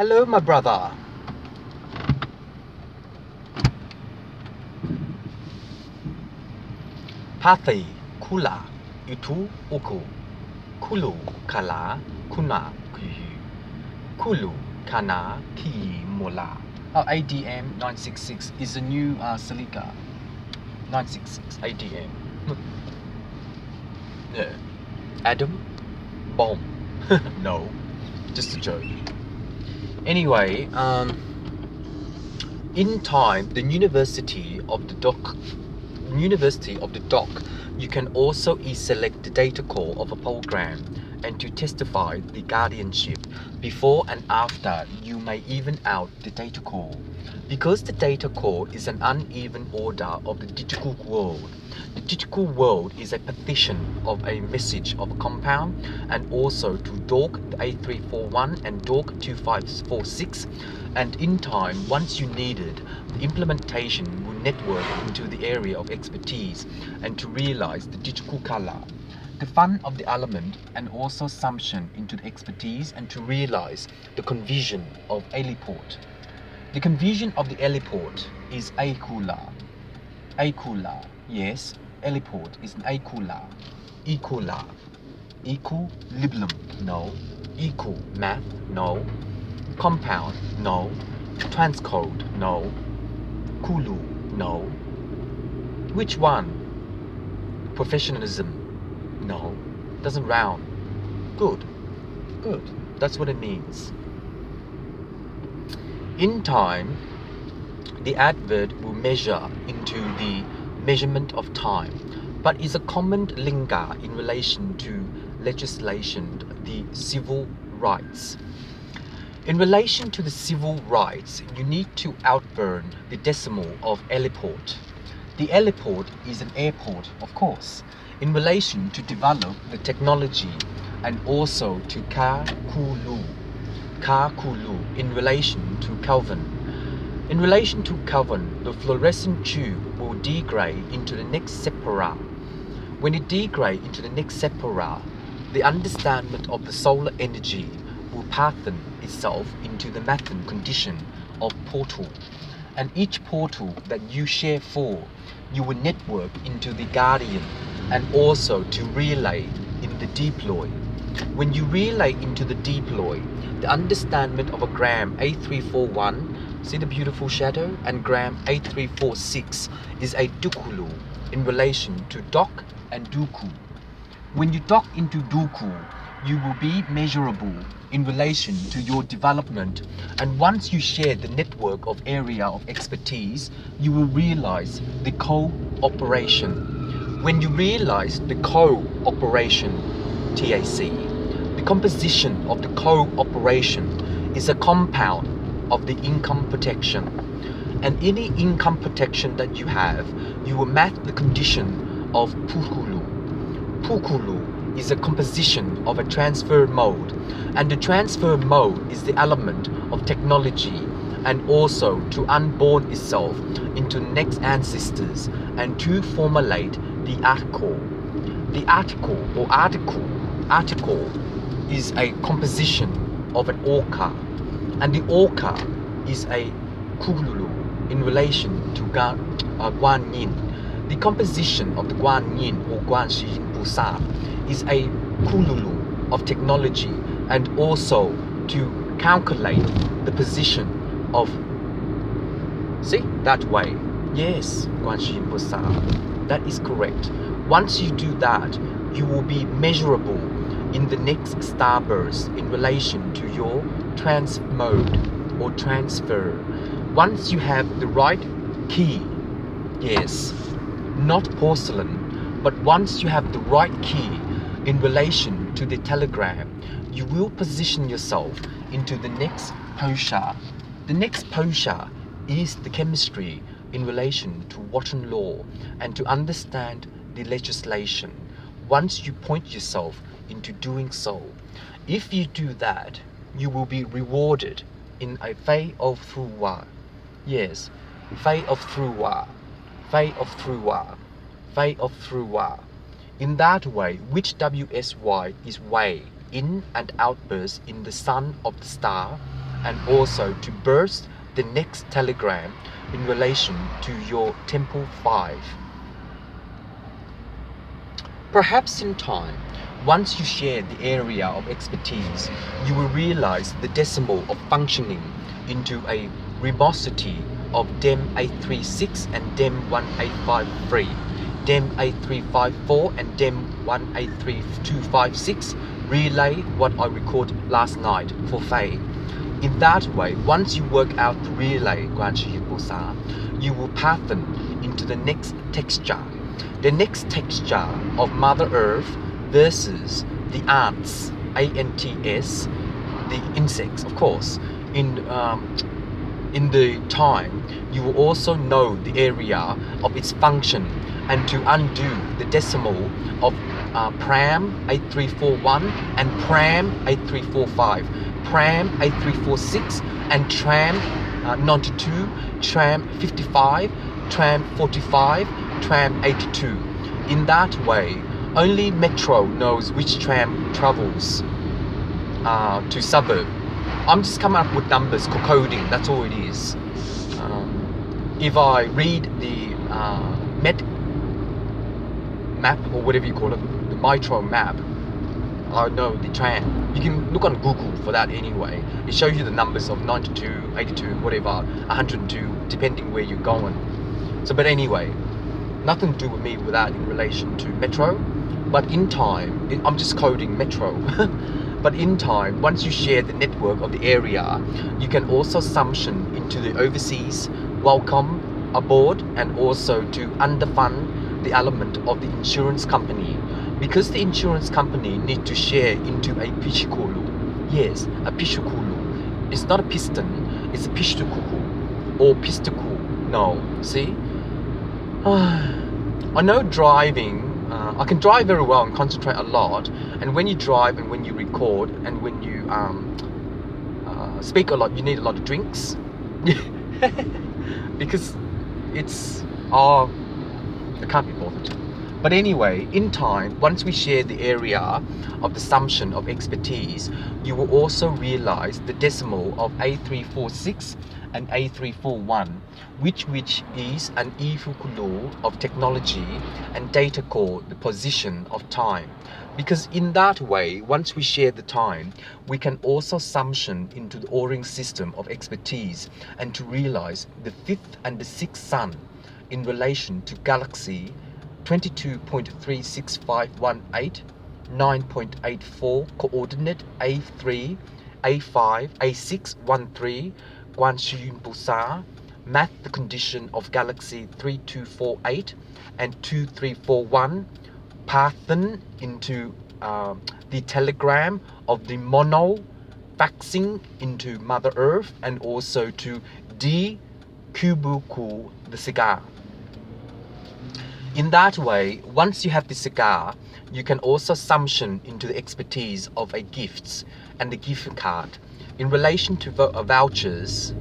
Hello, my brother. Pathi, kula, itu, uku. Kulu, kala, kuna, kuyu. Kulu, kana, ki, mola. ADM 966 is a new Celica. 966 ADM. Yeah. Adam? Bomb. No, just a joke. Anyway, in time, the University of the Dock, you can also select the data core of a program and to testify the guardianship. Before and after, you may even out the data core. Because the data core is an uneven order of the digital world. The digital world is a partition of a message of a compound and also to DOC 8341 and DOC 2546. And in time, once you need it, the implementation will network into the area of expertise and to realize the digital color, the fun of the element, and also sumption into the expertise and to realize the conversion of heliport. The conversion of the heliport is acula. Acula, yes, heliport is an acula. Ecula. Equilibrium, no. Equal, math, no. Compound, no. Transcode, no. Kulu, no. Which one? Professionalism, no. Doesn't round. Good. That's what it means. In time, the adverb will measure into the measurement of time, but is a common linga in relation to legislation, the civil rights. In relation to the civil rights, you need to outburn the decimal of heliport. The heliport is an airport, of course, in relation to develop the technology and also to Kakulu in relation to Kelvin. In relation to Kelvin, the fluorescent tube will degrade into the next separa. When it degrades into the next separa, the understanding of the solar energy will pattern itself into the mathematical condition of portal. And each portal that you share for, you will network into the guardian and also to relay in the deploy. When you relay into the deploy, the understanding of a gram 8341, see the beautiful shadow, and gram 8346 is a dukulu in relation to dok and duku. When you dock into duku, you will be measurable in relation to your development, and once you share the network of area of expertise, you will realize the cooperation. When you realize the cooperation, TAC, the composition of the cooperation is a compound of the income protection. And any income protection that you have, you will match the condition of pukulu. Pukulu is a composition of a transfer mode, and the transfer mode is the element of technology and also to unborn itself into next ancestors and to formulate the article. The article is a composition of an orca, and the orca is a kululu in relation to Guan Yin. The composition of the Guan Yin or Guan Shi Yin Pusat is a kululu of technology and also to calculate the position of, see, that way. Yes, Guan Shi Yin Pusat. That is correct. Once you do that, you will be measurable in the next starburst in relation to your mode or transfer. Once you have the right key, yes, not porcelain, but once you have the right key in relation to the telegram, you will position yourself into the next posha. The next posha is the chemistry in relation to Wharton law and to understand the legislation. Once you point yourself into doing so, if you do that, you will be rewarded in a fei of thruwa. Yes, fei of thruwa, fei of thruwa, fei of thruwa. In that way, which WSY is way, in and outburst in the sun of the star, and also to burst the next telegram in relation to your temple 5. Perhaps in time, once you share the area of expertise, you will realize the decimal of functioning into a remosity of DEM 836 and DEM 1853, DEM 8354 and DEM 183256 relay what I recorded last night for Faye. In that way, once you work out the relay, you will pattern into the next texture. The next texture of Mother Earth versus the ants, ants, the insects, of course. In the time, you will also know the area of its function, and to undo the decimal of Pram 8341 and Pram 8345, Pram 8346 and Tram 92, Tram 55, Tram 45, Tram 82. In that way, only Metro knows which tram travels to suburb. I'm just coming up with numbers, coding, that's all it is. If I read the Met map, or whatever you call it, the Metro map, I know the tram. You can look on Google for that anyway. It shows you the numbers of 92, 82, whatever, 102, depending where you're going. So, but anyway, nothing to do with me with that in relation to Metro. But in time, I'm just coding Metro. But in time, once you share the network of the area, you can also summation into the overseas welcome aboard, and also to underfund the element of the insurance company, because the insurance company need to share into a pishikulu. Yes, a pishikulu. It's not a piston, it's a pishtukuku or pistuku. No, see? I know driving, I can drive very well and concentrate a lot, and when you drive and when you record and when you speak a lot, you need a lot of drinks. Because it's I can't be bothered. But anyway, in time, once we share the area of the summation of expertise, you will also realize the decimal of A346 and A341, which is an ifukulu of technology and data called the position of time. Because in that way, once we share the time, we can also summation into the O-ring system of expertise and to realize the 5th and the 6th sun in relation to galaxy 22.36518, 9.84, coordinate A3, A5, A613, Guanxun Busa, math the condition of galaxy 3248 and 2341, pattern into the telegram of the mono, faxing into Mother Earth, and also to D Kubuku, the cigar. In that way, once you have the cigar, you can also summation into the expertise of a gifts and the gift card. In relation to vouchers,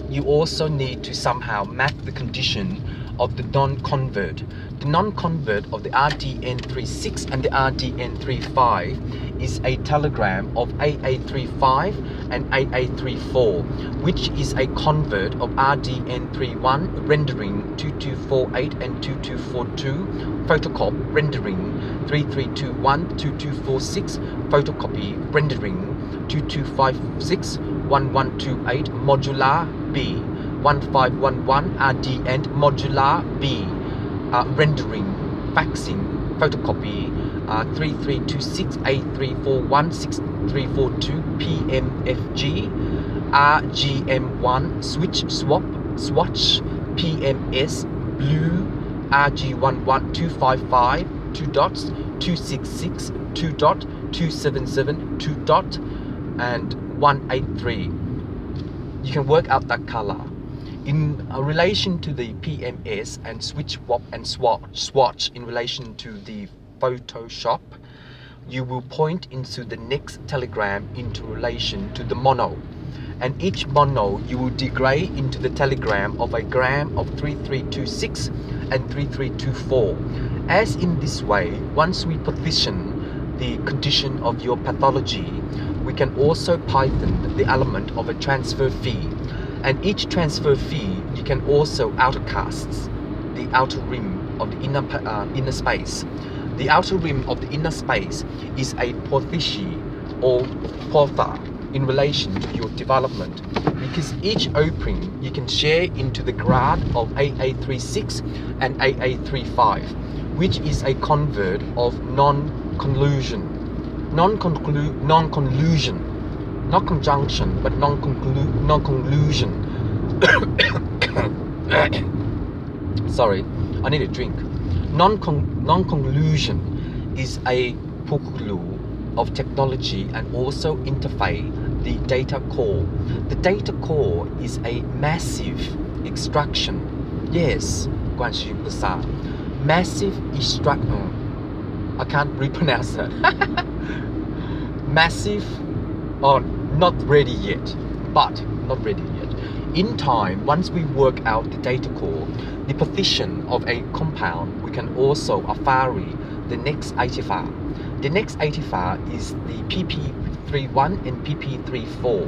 you also need to somehow map the condition of the non-convert. The non-convert of the RDN36 and the RDN35 is a telegram of AA35 and AA34, which is a convert of RDN31 rendering 2248 and 2242, photocopy rendering 3321, 2246, photocopy rendering 2256, 1128, modular B, 1511 RDN modular B, rendering, faxing, photocopy 3326 A341 6342 PMFG, RGM1 switch swatch PMS blue RG11 255 2 dots 266 2 dot 277 2 dot and 183. You can work out that color. In relation to the PMS and switch swap and swatch in relation to the Photoshop, you will point into the next telegram into relation to the mono, and each mono you will degrade into the telegram of a gram of 3326 and 3324. As in this way, once we position the condition of your pathology, we can also Python the element of a transfer fee. And each transfer fee, you can also outercast the outer rim of the inner space. The outer rim of the inner space is a porthici or portha in relation to your development, because each opening you can share into the grad of AA36 and AA35, which is a convert of non-conjunction, not conjunction, but non-conclusion. Sorry, I need a drink. Non-conclusion is a pukulu of technology and also interface the data core. The data core is a massive extraction. Yes, massive extraction. I can't repronounce that. Massive, or not ready yet, but not ready yet. In time, once we work out the data core, the position of a compound, we can also vary the next identifier. The next identifier is the PP31 and PP34,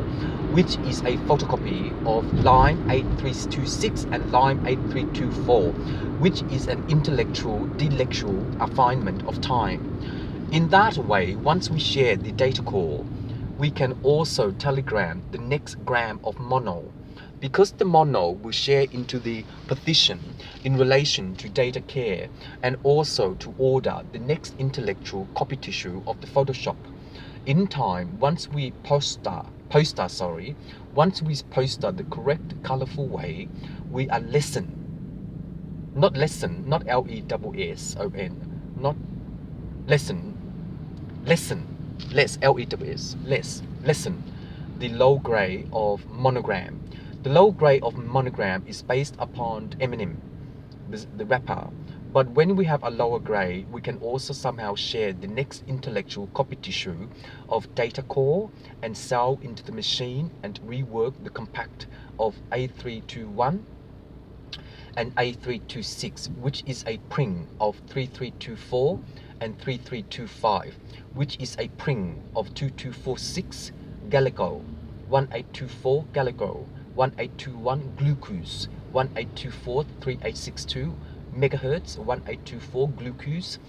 which is a photocopy of line 8326 and line 8324, which is an intellectual refinement of time. In that way, once we share the data core, we can also telegram the next gram of mono, because the mono will share into the position in relation to data care and also to order the next intellectual copy tissue of the Photoshop. In time, once we poster the correct colorful way, we are lessen, not lessen, not LESSON, not lessen, less LESS, lessen the low grade of monogram. The low grade of monogram is based upon Eminem, the rapper. But when we have a lower grade, we can also somehow share the next intellectual copy tissue of data core and sell into the machine and rework the compact of A321 and A326, which is a print of 3324 and 3325, which is a print of 2246 Galago, 1824 Galago, 1821 glucose, 1824 3862 megahertz, 1824 glucose,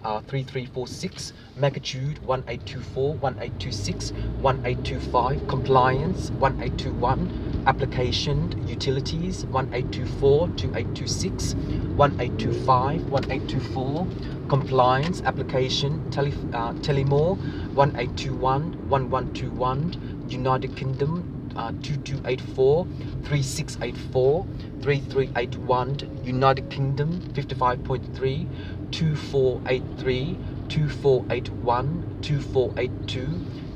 3346 magnitude, 1824 1826 1825 compliance, 1821 application utilities, 1824 2826 1825 1824 compliance application telemore, 1821 1121 United Kingdom, 2284 3684 3381 United Kingdom, 55.3 2483 2481 2482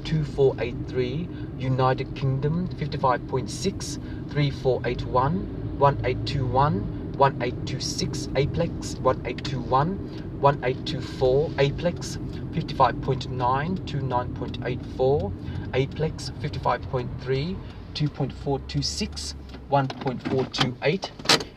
2483 United Kingdom, 55.6 3481 1821 1826 Aplex, 1821 1824 Aplex, 55.9 29.84 Aplex, 55.3 2.426 1.428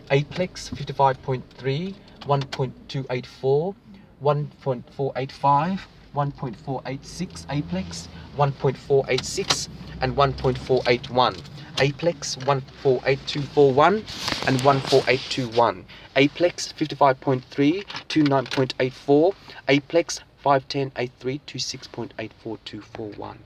Aplex, 55.3 1.284 1.485 1.486 Aplex, 1.486 and 1.481 Aplex, 148241 and 14821 Aplex, 55.3 29.84 Aplex, 51083 26.84241.